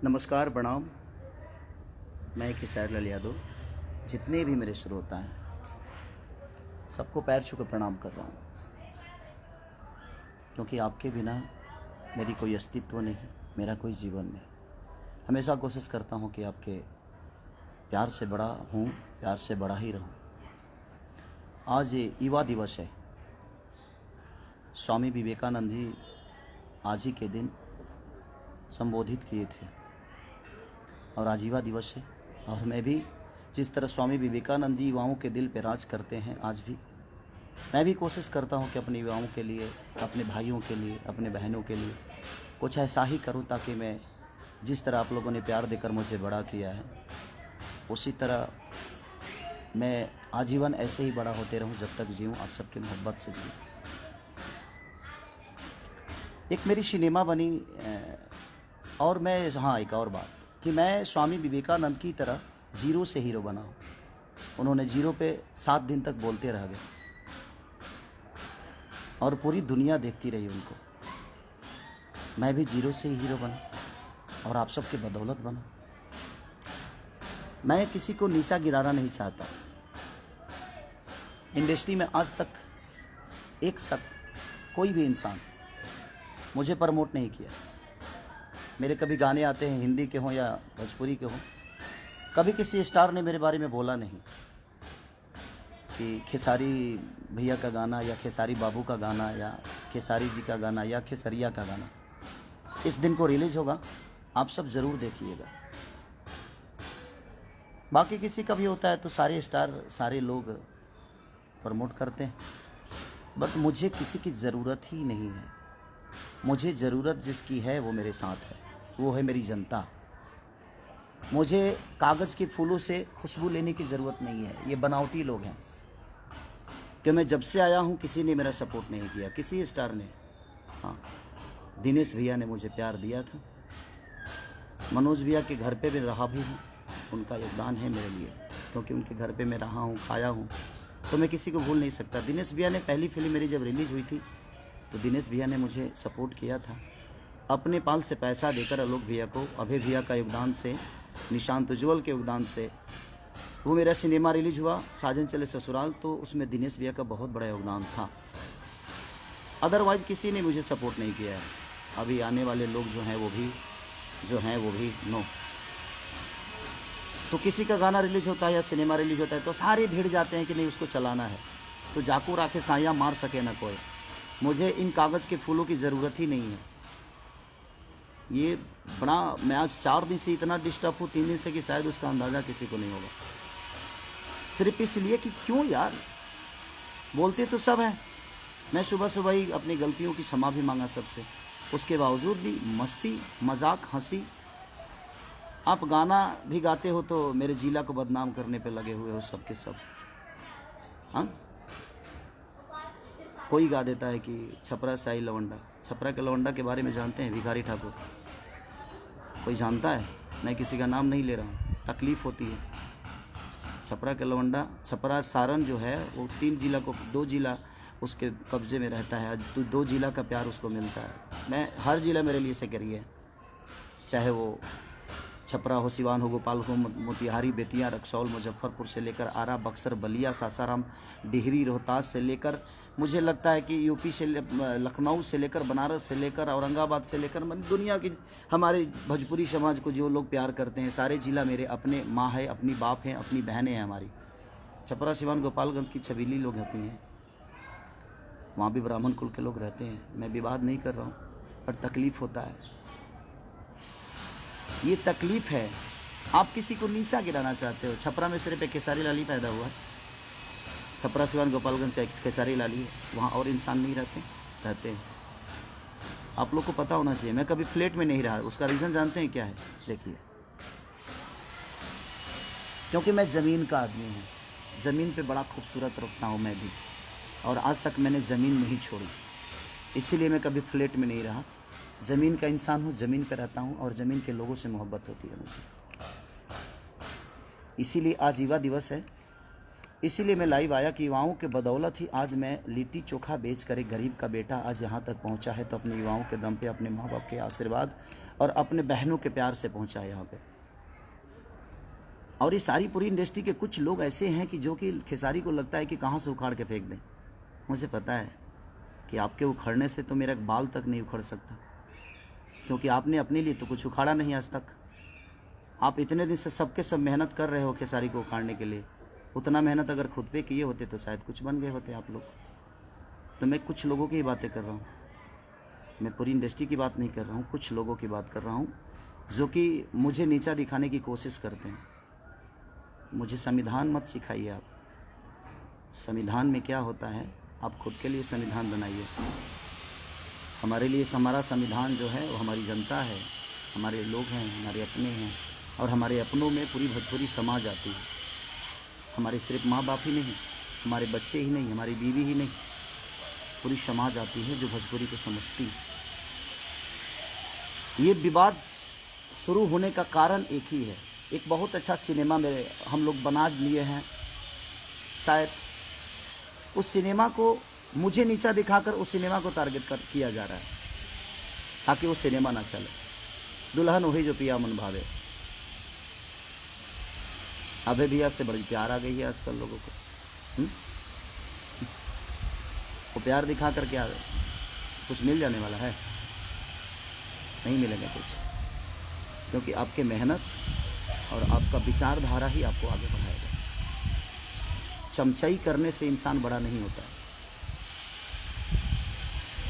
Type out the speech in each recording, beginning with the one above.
नमस्कार, प्रणाम। मैं खेसारी लाल यादव। जितने भी मेरे श्रोता हैं सबको पैर छू कर प्रणाम कर रहा हूँ, क्योंकि आपके बिना मेरी कोई अस्तित्व नहीं, मेरा कोई जीवन नहीं। हमेशा कोशिश करता हूँ कि आपके प्यार से बड़ा हूँ, प्यार से बड़ा ही रहूँ। आज ये युवा दिवस है। स्वामी विवेकानंद जी आज ही के दिन संबोधित किए थे और आज युवा दिवस है। और मैं भी जिस तरह स्वामी विवेकानंद जी युवाओं के दिल पे राज करते हैं, आज भी मैं भी कोशिश करता हूं कि अपने युवाओं के लिए, अपने भाइयों के लिए, अपने बहनों के लिए कुछ ऐसा ही करूं, ताकि मैं जिस तरह आप लोगों ने प्यार देकर मुझे बड़ा किया है, उसी तरह मैं आजीवन ऐसे ही बड़ा होते रहूं, जब तक जीऊँ आप सबकी मोहब्बत से जीऊँ। एक मेरी सिनेमा बनी और मैं एक और बात कि मैं स्वामी विवेकानंद की तरह जीरो से हीरो बना हूँ। उन्होंने जीरो पे 7 दिन तक बोलते रह गए और पूरी दुनिया देखती रही उनको। मैं भी जीरो से ही हीरो बना और आप सबके बदौलत बना। मैं किसी को नीचा गिराना नहीं चाहता। इंडस्ट्री में आज तक कोई भी इंसान मुझे प्रमोट नहीं किया। मेरे कभी गाने आते हैं, हिंदी के हों या भोजपुरी के हों, कभी किसी स्टार ने मेरे बारे में बोला नहीं कि खेसारी भैया का गाना या खेसारी बाबू का गाना या खेसारी जी का गाना या खेसरिया का गाना इस दिन को रिलीज़ होगा, आप सब ज़रूर देखिएगा। बाकी किसी का भी होता है तो सारे स्टार, सारे लोग प्रमोट करते हैं, बट मुझे किसी की ज़रूरत ही नहीं है। मुझे ज़रूरत जिसकी है वो मेरे साथ है, वो है मेरी जनता। मुझे कागज़ के फूलों से खुशबू लेने की ज़रूरत नहीं है। ये बनावटी लोग हैं कि मैं जब से आया हूँ किसी ने मेरा सपोर्ट नहीं किया, किसी स्टार ने। हाँ, दिनेश भैया ने मुझे प्यार दिया था। मनोज भैया के घर पे भी रहा भी हूँ, उनका योगदान है मेरे लिए, क्योंकि उनके घर पे मैं रहा हूँ, खाया हूँ, तो मैं किसी को भूल नहीं सकता। दिनेश भैया ने पहली फिल्म मेरी जब रिलीज़ हुई थी तो दिनेश भैया ने मुझे सपोर्ट किया था अपने पाल से पैसा देकर। आलोक भैया को, अभय भैया का योगदान से, निशांत उज्ज्वल के योगदान से वो मेरा सिनेमा रिलीज हुआ साजन चले ससुराल, तो उसमें दिनेश भैया का बहुत बड़ा योगदान था। अदरवाइज किसी ने मुझे सपोर्ट नहीं किया है। अभी आने वाले लोग जो हैं वो भी नो। तो किसी का गाना रिलीज होता है या सिनेमा रिलीज होता है तो सारे भिड़ जाते हैं कि नहीं उसको चलाना है, तो जाकू राखे साया मार सके ना कोई। मुझे इन कागज़ के फूलों की ज़रूरत ही नहीं है। ये बड़ा, मैं आज 4 दिन से इतना डिस्टर्ब हूँ, 3 दिन से, कि शायद उसका अंदाज़ा किसी को नहीं होगा। सिर्फ इसलिए कि क्यों यार, बोलते तो सब हैं। मैं सुबह सुबह ही अपनी गलतियों की क्षमा भी मांगा सबसे, उसके बावजूद भी मस्ती, मजाक, हंसी। आप गाना भी गाते हो तो मेरे जिला को बदनाम करने पे लगे हुए हो सब के सब। हाँ, कोई गा देता है कि छपरा साई लवंडा। छपरा के लवंडा के बारे में जानते हैं? भिखारी ठाकुर। कोई जानता है? मैं किसी का नाम नहीं ले रहा हूँ, तकलीफ़ होती है। छपरा के लवंडा, छपरा सारण जो है वो 3 जिला को, 2 जिला उसके कब्जे में रहता है। आज 2 जिला का प्यार उसको मिलता है। मैं, हर जिला मेरे लिए से करिए, चाहे वो छपरा हो, सिवान हो, गोपाल हो, मोतिहारी, बेतिया, रक्सौल, मुजफ्फरपुर से लेकर आरा, बक्सर, बलिया, सासाराम, डिहरी, रोहतास से लेकर, मुझे लगता है कि यूपी से, लखनऊ से लेकर, बनारस से लेकर, औरंगाबाद से लेकर, दुनिया की हमारे भोजपुरी समाज को जो लोग प्यार करते हैं, सारे जिला मेरे अपने माँ है, अपनी बाप हैं, अपनी बहनें हैं हमारी। छपरा, सिवान, गोपालगंज की छबीली लोग रहती हैं, वहाँ भी ब्राह्मण कुल के लोग रहते हैं। मैं विवाद नहीं कर रहा हूँ, पर तकलीफ़ होता है। ये तकलीफ़ है। आप किसी को नीचा गिराना चाहते हो। छपरा में सिर्फ एक खेसारी लाल ही पैदा हुआ है। छपरा, सिवान, गोपालगंज का एक खेसारी लाल ही है, वहाँ और इंसान नहीं रहते हैं। आप लोग को पता होना चाहिए। मैं कभी फ्लैट में नहीं रहा, उसका रीज़न जानते हैं क्या है? देखिए, क्योंकि मैं ज़मीन का आदमी हूँ। ज़मीन पे बड़ा खूबसूरत रखता हूँ मैं भी, और आज तक मैंने ज़मीन नहीं छोड़ी। इसीलिए मैं कभी फ्लैट में नहीं रहा। ज़मीन का इंसान हूँ, ज़मीन पे रहता हूँ, और ज़मीन के लोगों से मोहब्बत होती है मुझे। इसीलिए आज युवा दिवस है। इसीलिए मैं लाइव आया कि युवाओं के बदौलत ही आज मैं लिट्टी चोखा बेच कर एक गरीब का बेटा आज यहाँ तक पहुँचा है, तो अपने युवाओं के दम पे, अपने माँ बाप के आशीर्वाद और अपने बहनों के प्यार से पहुँचा है यहाँ पे। और ये सारी पूरी इंडस्ट्री के कुछ लोग ऐसे हैं कि जो कि खेसारी को लगता है कि कहाँ से उखाड़ के फेंक दें। मुझे पता है कि आपके उखड़ने से तो मेरा बाल तक नहीं उखड़ सकता, क्योंकि आपने अपने लिए तो कुछ उखाड़ा नहीं आज तक। आप इतने दिन से सबके सब मेहनत कर रहे हो खेसारी को उखाड़ने के लिए, उतना मेहनत अगर खुद पे किए होते तो शायद कुछ बन गए होते आप लोग। तो मैं कुछ लोगों की ही बातें कर रहा हूँ, मैं पूरी इंडस्ट्री की बात नहीं कर रहा हूँ, कुछ लोगों की बात कर रहा हूँ जो कि मुझे नीचा दिखाने की कोशिश करते हैं। मुझे संविधान मत सिखाइए आप, संविधान में क्या होता है आप खुद के लिए संविधान बनाइए। हमारे लिए हमारा संविधान जो है वो हमारी जनता है, हमारे लोग हैं, हमारे अपने हैं, और हमारे अपनों में पूरी भोजपुरी समाज आती है। हमारे सिर्फ माँ बाप ही नहीं, हमारे बच्चे ही नहीं, हमारी बीवी ही नहीं, पूरी समाज आती है जो भोजपुरी को समझती है। ये विवाद शुरू होने का कारण एक ही है, एक बहुत अच्छा सिनेमा मेरे हम लोग बना लिए हैं, शायद उस सिनेमा को मुझे नीचा दिखाकर उस सिनेमा को टारगेट किया जा रहा है ताकि वो सिनेमा ना चले। दुल्हन वही जो पिया मन भावे, अभय भैया से बड़ी प्यार आ गई है आजकल लोगों को। वो प्यार दिखा कर क्या कुछ मिल जाने वाला है? नहीं मिलेगा कुछ, क्योंकि आपके मेहनत और आपका विचारधारा ही आपको आगे बढ़ाएगा। चमचाई करने से इंसान बड़ा नहीं होता है।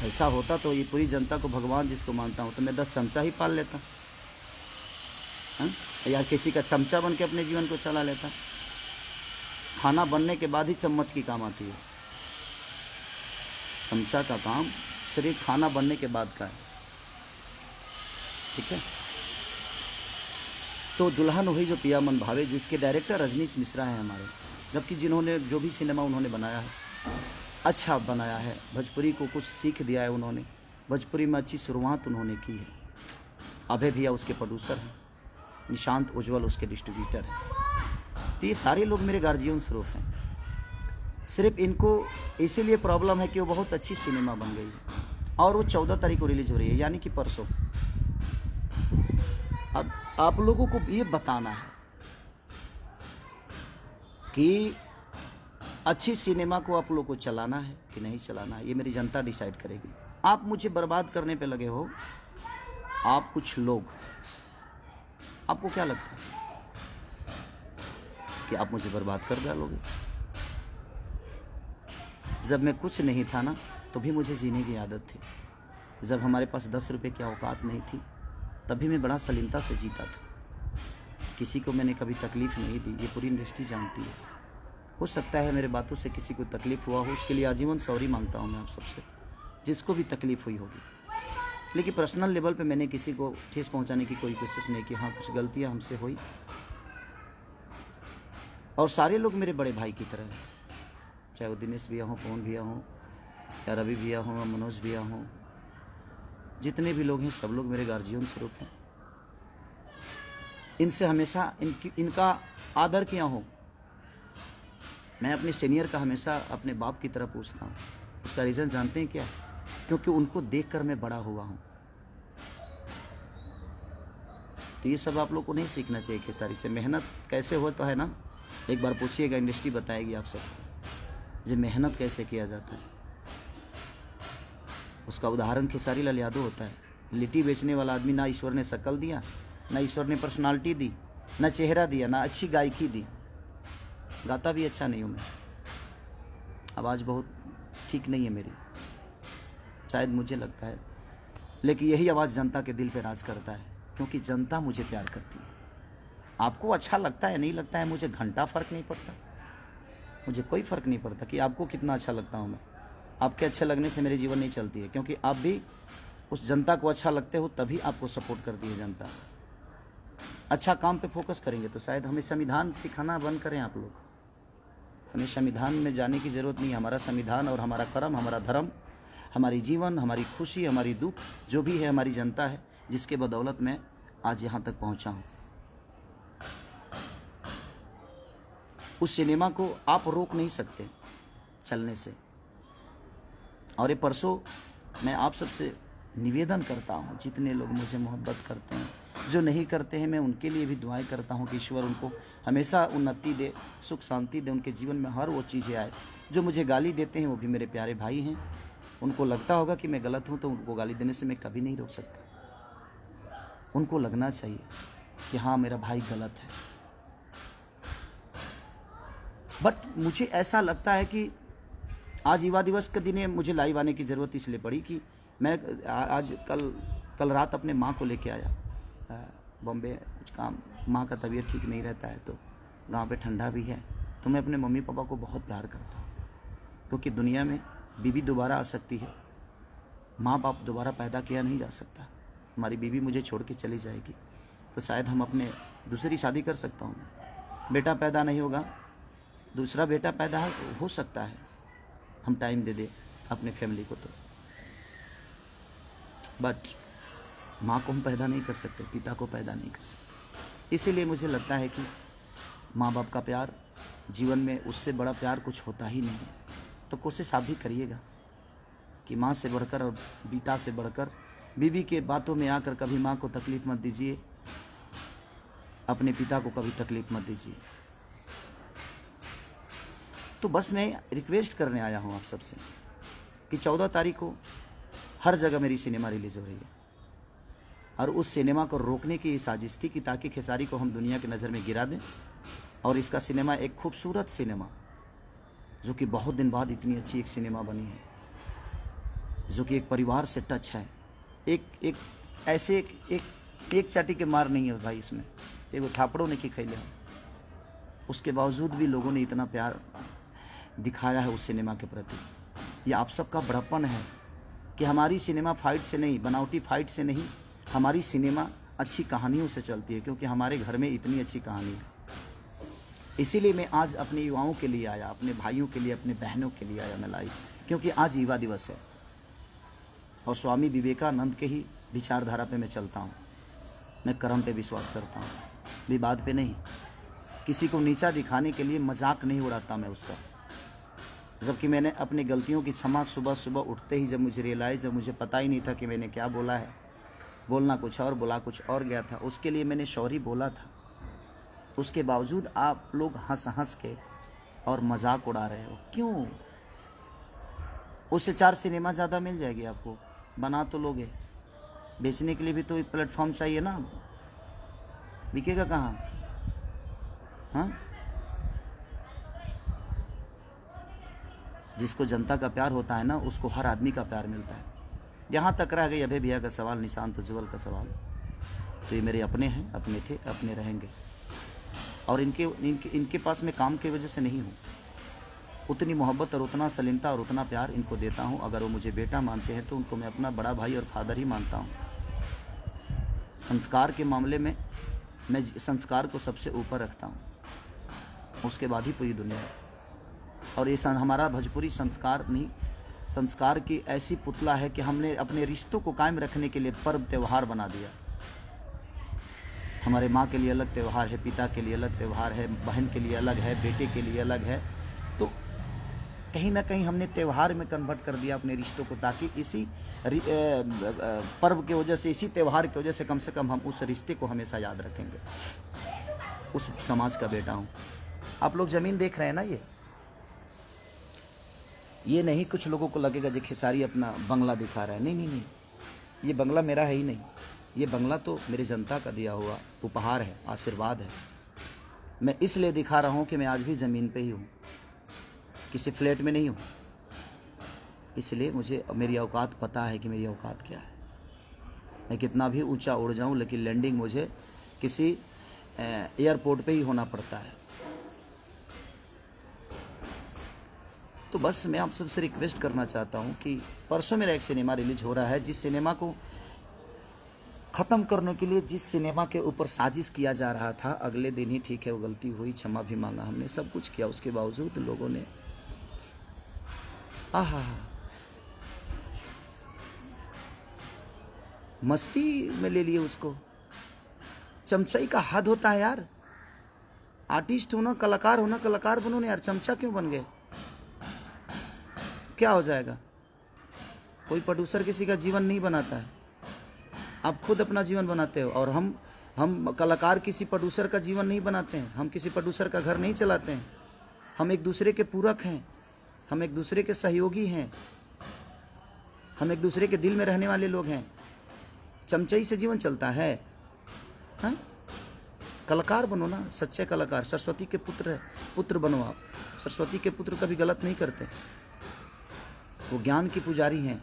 ऐसा होता तो ये पूरी जनता को भगवान जिसको मानता हूँ तो मैं 10 चमचा ही पाल लेता, या किसी का चमचा बन के अपने जीवन को चला लेता। खाना बनने के बाद ही चम्मच की काम आती है, चमचा का काम सिर्फ खाना बनने के बाद का है, ठीक है। तो दुल्हन वही जो पिया मन भावे, जिसके डायरेक्टर रजनीश मिश्रा हैं हमारे, जबकि जिन्होंने जो भी सिनेमा उन्होंने बनाया है अच्छा बनाया है, भोजपुरी को कुछ सीख दिया है उन्होंने, भोजपुरी में अच्छी शुरुआत उन्होंने की है। अभय भैया उसके प्रोड्यूसर हैं, निशांत उज्ज्वल उसके डिस्ट्रीब्यूटर हैं। तो ये सारे लोग मेरे गार्जियन स्वरूप हैं। सिर्फ इनको इसीलिए प्रॉब्लम है कि वो बहुत अच्छी सिनेमा बन गई है और वो 14 तारीख को रिलीज हो रही है, यानी कि परसों। अब आप लोगों को ये बताना है कि अच्छी सिनेमा को आप लोगों को चलाना है कि नहीं चलाना है, ये मेरी जनता डिसाइड करेगी। आप मुझे बर्बाद करने पे लगे हो, आप कुछ लोग, आपको क्या लगता है कि आप मुझे बर्बाद कर डालोगे? जब मैं कुछ नहीं था ना, तो भी मुझे जीने की आदत थी। जब हमारे पास 10 रुपये की औकात नहीं थी, तभी मैं बड़ा सलीमता से जीता था। किसी को मैंने कभी तकलीफ़ नहीं दी, ये पूरी इंडस्ट्री जानती है। हो सकता है मेरे बातों से किसी को तकलीफ़ हुआ हो, उसके लिए आजीवन सॉरी मांगता हूँ मैं आप सबसे, जिसको भी तकलीफ़ हुई होगी। लेकिन पर्सनल लेवल पे मैंने किसी को ठेस पहुंचाने की कोई कोशिश नहीं की। हाँ, कुछ गलतियां हमसे हुई, और सारे लोग मेरे बड़े भाई की तरह हैं, चाहे वो दिनेश भैया हों, पवन भैया हों, या रवि भैया हों, मनोज भैया हों, जितने भी लोग हैं सब लोग मेरे गार्जियन स्वरूप हैं। इनसे हमेशा इनका आदर किया हो। मैं अपने सीनियर का हमेशा अपने बाप की तरह पूछता हूँ। उसका रीज़न जानते हैं क्या? क्योंकि उनको देखकर मैं बड़ा हुआ हूँ। तो ये सब आप लोग को नहीं सीखना चाहिए खेसारी से। मेहनत कैसे हो तो है ना, एक बार पूछिएगा, इंडस्ट्री बताएगी आप सबको जो मेहनत कैसे किया जाता है। उसका उदाहरण खेसारी लाल यादव होता है। लिट्टी बेचने वाला आदमी, ना ईश्वर ने शक्ल दिया, ना ईश्वर ने पर्सनालिटी दी, ना चेहरा दिया, ना अच्छी गायकी दी। गाता भी अच्छा नहीं हूँ मैं, आवाज़ बहुत ठीक नहीं है मेरी, शायद मुझे लगता है, लेकिन यही आवाज़ जनता के दिल पे राज करता है, क्योंकि जनता मुझे प्यार करती है। आपको अच्छा लगता है नहीं लगता है, मुझे घंटा फ़र्क नहीं पड़ता, मुझे कोई फ़र्क नहीं पड़ता कि आपको कितना अच्छा लगता हूँ मैं। आपके अच्छे लगने से मेरे जीवन नहीं चलती है, क्योंकि आप भी उस जनता को अच्छा लगते हो, तभी आपको सपोर्ट करती है जनता। अच्छा काम पे फोकस करेंगे तो शायद हमें संविधान सिखाना बंद करें आप लोग। हमें संविधान में जाने की ज़रूरत नहीं है। हमारा संविधान और हमारा कर्म, हमारा धर्म, हमारी जीवन, हमारी खुशी, हमारी दुख, जो भी है हमारी जनता है, जिसके बदौलत मैं आज यहाँ तक पहुँचा हूँ। उस सिनेमा को आप रोक नहीं सकते चलने से। और ये परसों मैं आप सबसे निवेदन करता हूँ, जितने लोग मुझे मोहब्बत करते हैं, जो नहीं करते हैं, मैं उनके लिए भी दुआएं करता हूँ कि ईश्वर उनको हमेशा उन्नति दे, सुख शांति दे, उनके जीवन में हर वो चीज़ें आए। जो मुझे गाली देते हैं वो भी मेरे प्यारे भाई हैं, उनको लगता होगा कि मैं गलत हूँ, तो उनको गाली देने से मैं कभी नहीं रोक सकता। उनको लगना चाहिए कि हाँ मेरा भाई गलत है। बट मुझे ऐसा लगता है कि आज युवा दिवस के दिन मुझे लाइव आने की ज़रूरत इसलिए पड़ी कि मैं आज कल रात अपने माँ को लेके आया बॉम्बे, कुछ काम, माँ का तबीयत ठीक नहीं रहता है, तो गांव पे ठंडा भी है। तो मैं अपने मम्मी पापा को बहुत प्यार करता हूँ, क्योंकि दुनिया में बीवी दोबारा आ सकती है, माँ बाप दोबारा पैदा किया नहीं जा सकता। हमारी बीवी मुझे छोड़ के चली जाएगी तो शायद हम अपने दूसरी शादी कर सकता हूँ, बेटा पैदा नहीं होगा, दूसरा बेटा पैदा हो सकता है, हम टाइम दे दे अपने फैमिली को। तो बट माँ को हम पैदा नहीं कर सकते, पिता को पैदा नहीं कर सकते। इसीलिए मुझे लगता है कि माँ बाप का प्यार जीवन में, उससे बड़ा प्यार कुछ होता ही नहीं है। तो कोशिश आप भी करिएगा कि माँ से बढ़कर और पिता से बढ़कर बीवी के बातों में आकर कभी माँ को तकलीफ़ मत दीजिए, अपने पिता को कभी तकलीफ़ मत दीजिए। तो बस मैं रिक्वेस्ट करने आया हूँ आप सबसे कि 14 तारीख को हर जगह मेरी सिनेमा रिलीज़ हो रही है, और उस सिनेमा को रोकने की साजिश थी कि ताकि खेसारी को हम दुनिया की नज़र में गिरा दें। और इसका सिनेमा एक खूबसूरत सिनेमा, जो कि बहुत दिन बाद इतनी अच्छी एक सिनेमा बनी है, जो कि एक परिवार से टच है। एक ऐसे एक चाटी के मार नहीं है भाई इसमें, एक थापड़ों ने की खैले, उसके बावजूद भी लोगों ने इतना प्यार दिखाया है उस सिनेमा के प्रति। ये आप सबका बड़प्पन है कि हमारी सिनेमा फाइट से नहीं, बनावटी फाइट से नहीं, हमारी सिनेमा अच्छी कहानियों से चलती है, क्योंकि हमारे घर में इतनी अच्छी कहानी है। इसीलिए मैं आज अपने युवाओं के लिए आया, अपने भाइयों के लिए, अपने बहनों के लिए आया मैं लाइव, क्योंकि आज युवा दिवस है और स्वामी विवेकानंद के ही विचारधारा पे मैं चलता हूँ। मैं कर्म पे विश्वास करता हूँ, विवाद पे नहीं। किसी को नीचा दिखाने के लिए मजाक नहीं उड़ाता मैं उसका। जबकि मैंने अपनी गलतियों की क्षमा सुबह सुबह उठते ही, जब मुझे रियलाइज़, जब मुझे पता ही नहीं था कि मैंने क्या बोला है, बोलना कुछ और बोला कुछ और गया था, उसके लिए मैंने सॉरी बोला था। उसके बावजूद आप लोग हंस हंस के और मजाक उड़ा रहे हो, क्यों? उससे 4 सिनेमा ज़्यादा मिल जाएगी आपको, बना तो लोगे, बेचने के लिए भी तो प्लेटफॉर्म चाहिए ना, बिकेगा कहाँ? हाँ, जिसको जनता का प्यार होता है ना, उसको हर आदमी का प्यार मिलता है। यहाँ तक रह गई अभय भैया का सवाल, निशांत उज्ज्वल का सवाल, तो ये मेरे अपने हैं, अपने थे, अपने रहेंगे। और इनके पास मैं काम की वजह से नहीं हूँ, उतनी मोहब्बत और उतना सलीमता और उतना प्यार इनको देता हूँ। अगर वो मुझे बेटा मानते हैं तो उनको मैं अपना बड़ा भाई और फादर ही मानता हूँ। संस्कार के मामले में मैं संस्कार को सबसे ऊपर रखता हूँ, उसके बाद ही पूरी दुनिया। और ये हमारा भोजपुरी संस्कार नहीं, संस्कार की ऐसी पुतला है कि हमने अपने रिश्तों को कायम रखने के लिए पर्व त्यौहार बना दिया। हमारे माँ के लिए अलग त्यौहार है, पिता के लिए अलग त्यौहार है, बहन के लिए अलग है, बेटे के लिए अलग है। तो कहीं ना कहीं हमने त्यौहार में कन्वर्ट कर दिया अपने रिश्तों को, ताकि इसी पर्व की वजह से, इसी त्यौहार की वजह से कम हम उस रिश्ते को हमेशा याद रखेंगे। उस समाज का बेटा हूँ। आप लोग ज़मीन देख रहे हैं ना, ये नहीं कुछ लोगों को लगेगा कि खेसारी अपना बंगला दिखा रहा है। नहीं, ये बंगला मेरा है ही नहीं, ये बंगला तो मेरे जनता का दिया हुआ उपहार है, आशीर्वाद है। मैं इसलिए दिखा रहा हूँ कि मैं आज भी ज़मीन पे ही हूँ, किसी फ्लैट में नहीं हूँ। इसलिए मुझे मेरी औकात पता है कि मेरी औकात क्या है। मैं कितना भी ऊंचा उड़ जाऊँ, लेकिन लैंडिंग मुझे किसी एयरपोर्ट पे ही होना पड़ता है। तो बस मैं आप सबसे रिक्वेस्ट करना चाहता हूँ कि परसों मेरा एक सिनेमा रिलीज हो रहा है, जिस सिनेमा को ख़त्म करने के लिए, जिस सिनेमा के ऊपर साजिश किया जा रहा था, अगले दिन ही ठीक है वो गलती हुई, क्षमा भी मांगा हमने, सब कुछ किया। उसके बावजूद लोगों ने आहा मस्ती में ले लिए उसको। चमचई का हद होता है यार। आर्टिस्ट होना, कलाकार होना, कलाकार बनो ना यार, चमचा क्यों बन गए? क्या हो जाएगा? कोई प्रोड्यूसर किसी का जीवन नहीं बनाता है, आप खुद अपना जीवन बनाते हो। और हम कलाकार किसी प्रोड्यूसर का जीवन नहीं बनाते हैं, हम किसी प्रोड्यूसर का घर नहीं चलाते हैं। हम एक दूसरे के पूरक हैं, हम एक दूसरे के सहयोगी हैं, हम एक दूसरे के दिल में रहने वाले लोग हैं। चमचई से जीवन चलता है? हाँ, कलाकार बनो ना, सच्चे कलाकार। सरस्वती के पुत्र बनो आप। सरस्वती के पुत्र कभी गलत नहीं करते, वो ज्ञान की पुजारी हैं।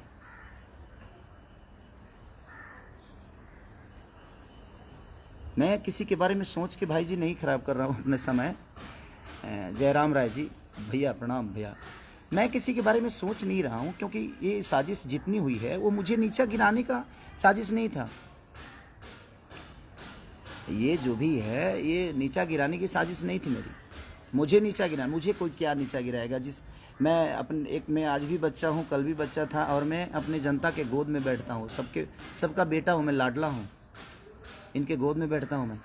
मैं किसी के बारे में सोच के भाई जी नहीं खराब कर रहा हूँ अपने समय। जयराम राय जी, भैया प्रणाम भैया। मैं किसी के बारे में सोच नहीं रहा हूँ, क्योंकि ये साजिश जितनी हुई है वो मुझे नीचा गिराने का साजिश नहीं था। ये जो भी है ये नीचा गिराने की साजिश नहीं थी मेरी। मुझे नीचा गिरा, मुझे कोई क्या नीचा गिराएगा? मैं आज भी बच्चा हूँ, कल भी बच्चा था, और मैं अपने जनता के गोद में बैठता हूँ। सबका बेटा हूँ मैं, लाडला हूँ, इनके गोद में बैठता हूँ मैं।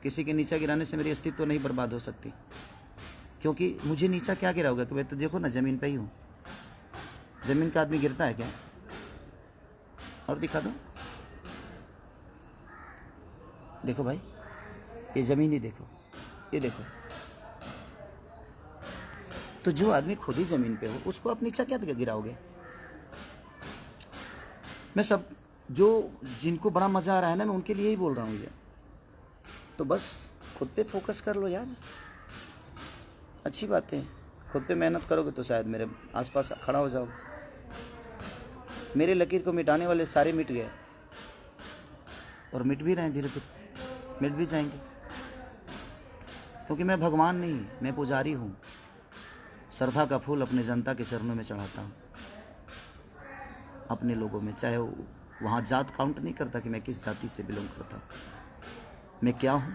किसी के नीचा गिराने से मेरी अस्तित्व नहीं बर्बाद हो सकती, क्योंकि मुझे नीचा क्या गिराओगे? कि मैं तो देखो ना, ज़मीन पे ही हूँ। ज़मीन का आदमी गिरता है क्या? और दिखा दो, देखो भाई, ये ज़मीन ही देखो, ये देखो। तो जो आदमी खुद ही ज़मीन पे हो उसको आप नीचा क्या गिराओगे? मैं जिनको बड़ा मज़ा आ रहा है ना, मैं उनके लिए ही बोल रहा हूँ ये। तो बस खुद पे फोकस कर लो यार, अच्छी बात है। खुद पे मेहनत करोगे तो शायद मेरे आसपास खड़ा हो जाओगे। मेरे लकीर को मिटाने वाले सारे मिट गए, और मिट भी रहे हैं, धीरे धीरे मिट भी जाएंगे, क्योंकि मैं भगवान नहीं, मैं पुजारी हूँ। श्रद्धा का फूल अपने जनता के चरणों में चढ़ाता हूँ, अपने लोगों में। चाहे वहाँ जात काउंट नहीं करता कि मैं किस जाति से बिलोंग करता हूँ। मैं क्या हूँ?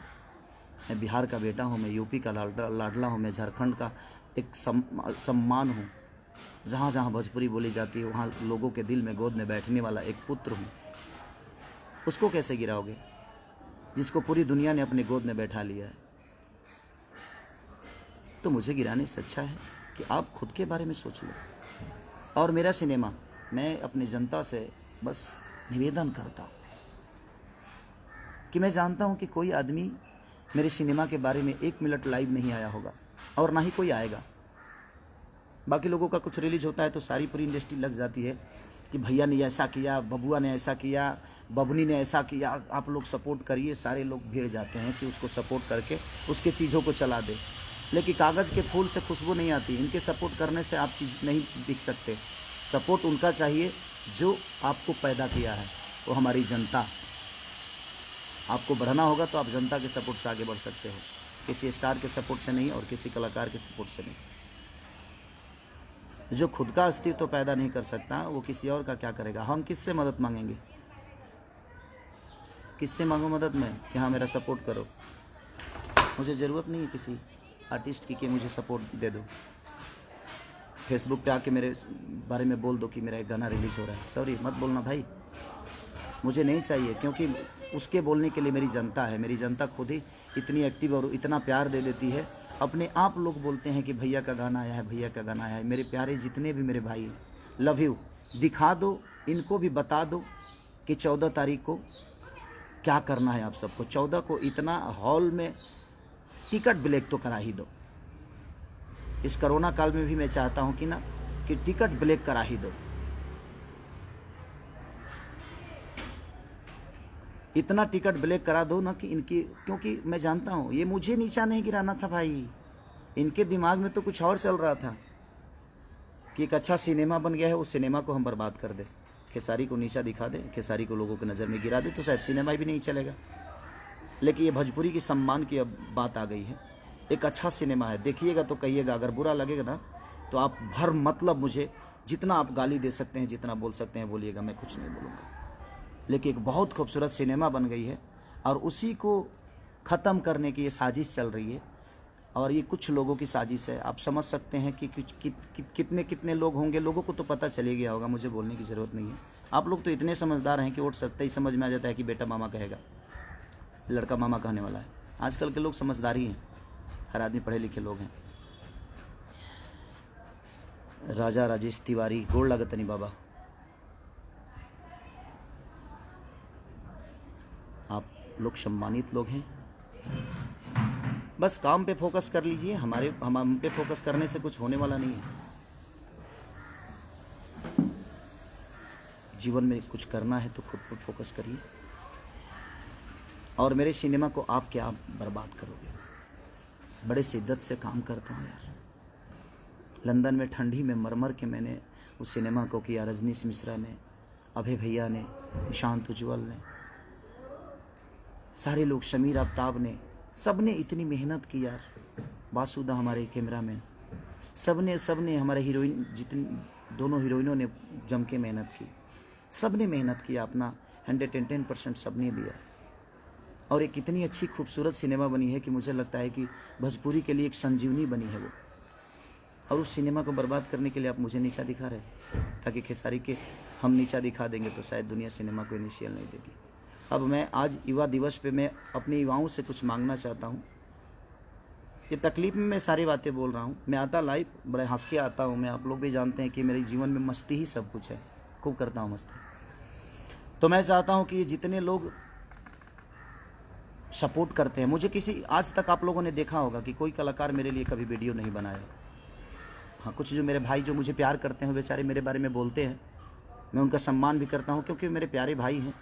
मैं बिहार का बेटा हूँ, मैं यूपी का लाडला हूँ, मैं झारखंड का एक सम्मान हूँ। जहाँ जहाँ भोजपुरी बोली जाती है वहाँ लोगों के दिल में गोद में बैठने वाला एक पुत्र हूँ। उसको कैसे गिराओगे जिसको पूरी दुनिया ने अपने गोद में बैठा लिया है? तो मुझे गिराने से अच्छा है कि आप खुद के बारे में सोच लो। और मेरा सिनेमा, मैं अपनी जनता से बस निवेदन करता हूँ कि मैं जानता हूँ कि कोई आदमी मेरे सिनेमा के बारे में 1 मिनट लाइव नहीं आया होगा, और ना ही कोई आएगा। बाकी लोगों का कुछ रिलीज होता है तो सारी पूरी इंडस्ट्री लग जाती है कि भैया ने ऐसा किया, बबुआ ने ऐसा किया, बबनी ने ऐसा किया, आप लोग सपोर्ट करिए। सारे लोग भीड़ जाते हैं कि उसको सपोर्ट करके उसके चीज़ों को चला दे। लेकिन कागज़ के फूल से खुशबू नहीं आती। इनके सपोर्ट करने से आप चीज़ नहीं बिक सकते। सपोर्ट उनका चाहिए जो आपको पैदा किया है, वो हमारी जनता। आपको बढ़ना होगा तो आप जनता के सपोर्ट से आगे बढ़ सकते हो, किसी स्टार के सपोर्ट से नहीं और किसी कलाकार के सपोर्ट से नहीं। जो खुद का अस्तित्व पैदा नहीं कर सकता वो किसी और का क्या करेगा? हम किससे मदद मांगेंगे? किससे मांगो मदद मैं कि हाँ मेरा सपोर्ट करो? मुझे ज़रूरत नहीं है किसी आर्टिस्ट की कि मुझे सपोर्ट दे दो। फेसबुक पे आके मेरे बारे में बोल दो कि मेरा एक गाना रिलीज़ हो रहा है। सॉरी, मत बोलना भाई, मुझे नहीं चाहिए, क्योंकि उसके बोलने के लिए मेरी जनता है। मेरी जनता खुद ही इतनी एक्टिव और इतना प्यार दे देती है। अपने आप लोग बोलते हैं कि भैया का गाना आया है, भैया का गाना आया है। मेरे प्यारे जितने भी मेरे भाई हैं, लव यू। दिखा दो, इनको भी बता दो कि 14 तारीख को क्या करना है आप सबको। 14 को इतना हॉल में टिकट ब्लैक तो करा ही दो। इस कोरोना काल में भी मैं चाहता हूँ कि टिकट ब्लैक करा ही दो। इतना टिकट ब्लैक करा दो ना कि इनकी, क्योंकि मैं जानता हूँ ये मुझे नीचा नहीं गिराना था भाई। इनके दिमाग में तो कुछ और चल रहा था कि एक अच्छा सिनेमा बन गया है, उस सिनेमा को हम बर्बाद कर दें, खेसारी को नीचा दिखा दें, खेसारी को लोगों की नज़र में गिरा दे, तो शायद सिनेमा भी नहीं चलेगा। लेकिन ये भोजपुरी की सम्मान की अब बात आ गई है। एक अच्छा सिनेमा है, देखिएगा तो कहिएगा। अगर बुरा लगेगा ना तो आप भर मतलब मुझे जितना आप गाली दे सकते हैं, जितना बोल सकते हैं बोलिएगा, मैं कुछ नहीं बोलूँगा। लेकिन एक बहुत खूबसूरत सिनेमा बन गई है और उसी को ख़त्म करने की ये साजिश चल रही है। और ये कुछ लोगों की साजिश है। आप समझ सकते हैं कि कितने लोग होंगे। लोगों को तो पता चले गया होगा, मुझे बोलने की ज़रूरत नहीं है। आप लोग तो इतने समझदार हैं कि वोट सत्ता ही समझ में आ जाता है कि बेटा मामा कहेगा, लड़का मामा कहने वाला है। आजकल के लोग समझदारी हैं। हर आदमी पढ़े लिखे लोग हैं। राजा राजेश तिवारी, गोड़ लागत नहीं बाबा, आप लोग सम्मानित लोग हैं। बस काम पे फोकस कर लीजिए, हम पे फोकस करने से कुछ होने वाला नहीं है। जीवन में कुछ करना है तो खुद पर फोकस करिए। और मेरे सिनेमा को आप क्या बर्बाद करोगे? बड़े शिद्दत से काम करता हूँ यार। लंदन में ठंडी में मर के मैंने उस सिनेमा को किया। रजनीश मिश्रा ने, अभय भैया ने, निशांत उज्ज्वल ने, सारे लोग, शमीर आफ्ताब ने, सब ने इतनी मेहनत की यार। बासुदा हमारे कैमरामैन, सब ने हमारे हीरोइन, जितनी दोनों हीरोइनों ने जम के मेहनत की। सब ने मेहनत किया, अपना 110% सब ने दिया। और एक इतनी अच्छी खूबसूरत सिनेमा बनी है कि मुझे लगता है कि भोजपुरी के लिए एक संजीवनी बनी है वो। और उस सिनेमा को बर्बाद करने के लिए आप मुझे नीचा दिखा रहे हैं, ताकि खेसारी के हम नीचा दिखा देंगे तो शायद दुनिया सिनेमा को इनिशियल नहीं देगी। अब मैं आज युवा दिवस पे मैं अपने युवाओं से कुछ मांगना चाहता हूँ। ये तकलीफ में मैं सारी बातें बोल रहा हूँ। मैं आता लाइव बड़े हंस के आता हूँ। मैं, आप लोग भी जानते हैं कि मेरे जीवन में मस्ती ही सब कुछ है, खूब करता हूँ मस्ती। तो मैं चाहता हूँ कि ये जितने लोग सपोर्ट करते हैं मुझे, किसी आज तक आप लोगों ने देखा होगा कि कोई कलाकार मेरे लिए कभी वीडियो नहीं बनाया। हाँ, कुछ जो मेरे भाई जो मुझे प्यार करते हैं बेचारे मेरे बारे में बोलते हैं, मैं उनका सम्मान भी करता हूँ क्योंकि मेरे प्यारे भाई हैं।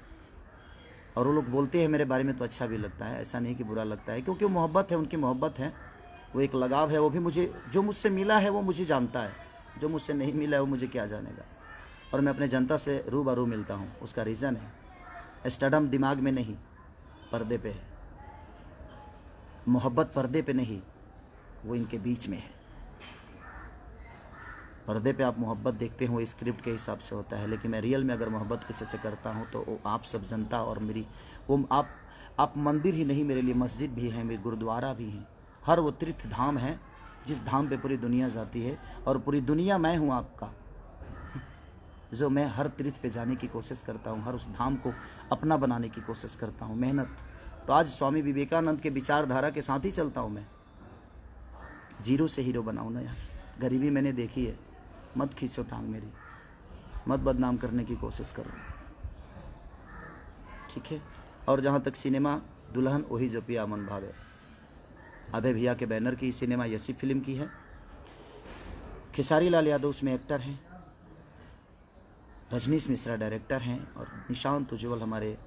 और वो लोग बोलते हैं मेरे बारे में तो अच्छा भी लगता है, ऐसा नहीं कि बुरा लगता है, क्योंकि वो मोहब्बत है, उनकी मोहब्बत है, वो एक लगाव है। वो भी मुझे, जो मुझसे मिला है वो मुझे जानता है, जो मुझसे नहीं मिला है वो मुझे क्या जानेगा। और मैं अपने जनता से रूबरू मिलता हूँ। उसका रीज़न है स्टडम दिमाग में नहीं, पर्दे पे है। मोहब्बत पर्दे पे नहीं, वो इनके बीच में है। पर्दे पे आप मोहब्बत देखते हो, स्क्रिप्ट के हिसाब से होता है, लेकिन मैं रियल में अगर मोहब्बत किसी से करता हूँ तो वो आप सब जनता और मेरी, वो आप मंदिर ही नहीं, मेरे लिए मस्जिद भी है, मेरे गुरुद्वारा भी है। हर वो तीर्थ धाम है जिस धाम पे पूरी दुनिया जाती है, और पूरी दुनिया मैं हूँ आपका, जो मैं हर तीर्थ पे जाने की कोशिश करता हूँ, हर उस धाम को अपना बनाने की कोशिश करता हूँ। मेहनत तो आज स्वामी विवेकानंद के विचारधारा के साथ ही चलता हूँ मैं। जीरो से हीरो बनाऊँ ना यार। गरीबी मैंने देखी है, मत खींचो टांग मेरी, मत बदनाम करने की कोशिश करो, ठीक है। और जहाँ तक सिनेमा, दुल्हन वही जो पिया मन भावे, अभय भैया के बैनर की सिनेमा यसी फिल्म की है। खेसारी लाल यादव उसमें एक्टर हैं, रजनीश मिश्रा डायरेक्टर हैं, और निशांत उज्ज्वल हमारे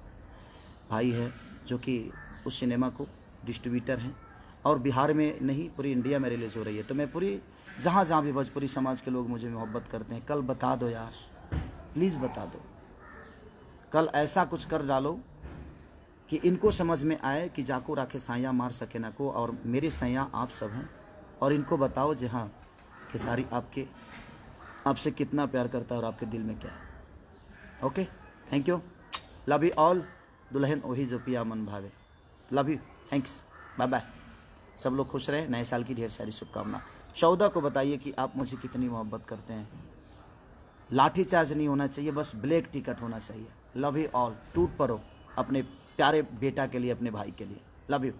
भाई हैं जो कि उस सिनेमा को डिस्ट्रीब्यूटर हैं। और बिहार में नहीं, पूरी इंडिया मेरे लिए जो रही है। तो मैं पूरी जहाँ जहाँ भी भोजपुरी समाज के लोग मुझे मोहब्बत करते हैं, कल बता दो यार, प्लीज़ बता दो। कल ऐसा कुछ कर डालो कि इनको समझ में आए कि जाको राखे साया मार सके ना को, और मेरे सैया आप सब हैं। और इनको बताओ जी हाँ, खेसारी आपसे कितना प्यार करता है और आपके दिल में क्या है। Okay, thank you, love you all. दुल्हन वही जो पिया मन भावे, love you, thanks, bye bye. सब लोग खुश रहे, नए साल की ढेर सारी शुभकामना। 14 को बताइए कि आप मुझे कितनी मोहब्बत करते हैं। लाठी चार्ज नहीं होना चाहिए, बस ब्लैक टिकट होना चाहिए। Love you all. टूट पड़ो अपने प्यारे बेटा के लिए, अपने भाई के लिए। Love you.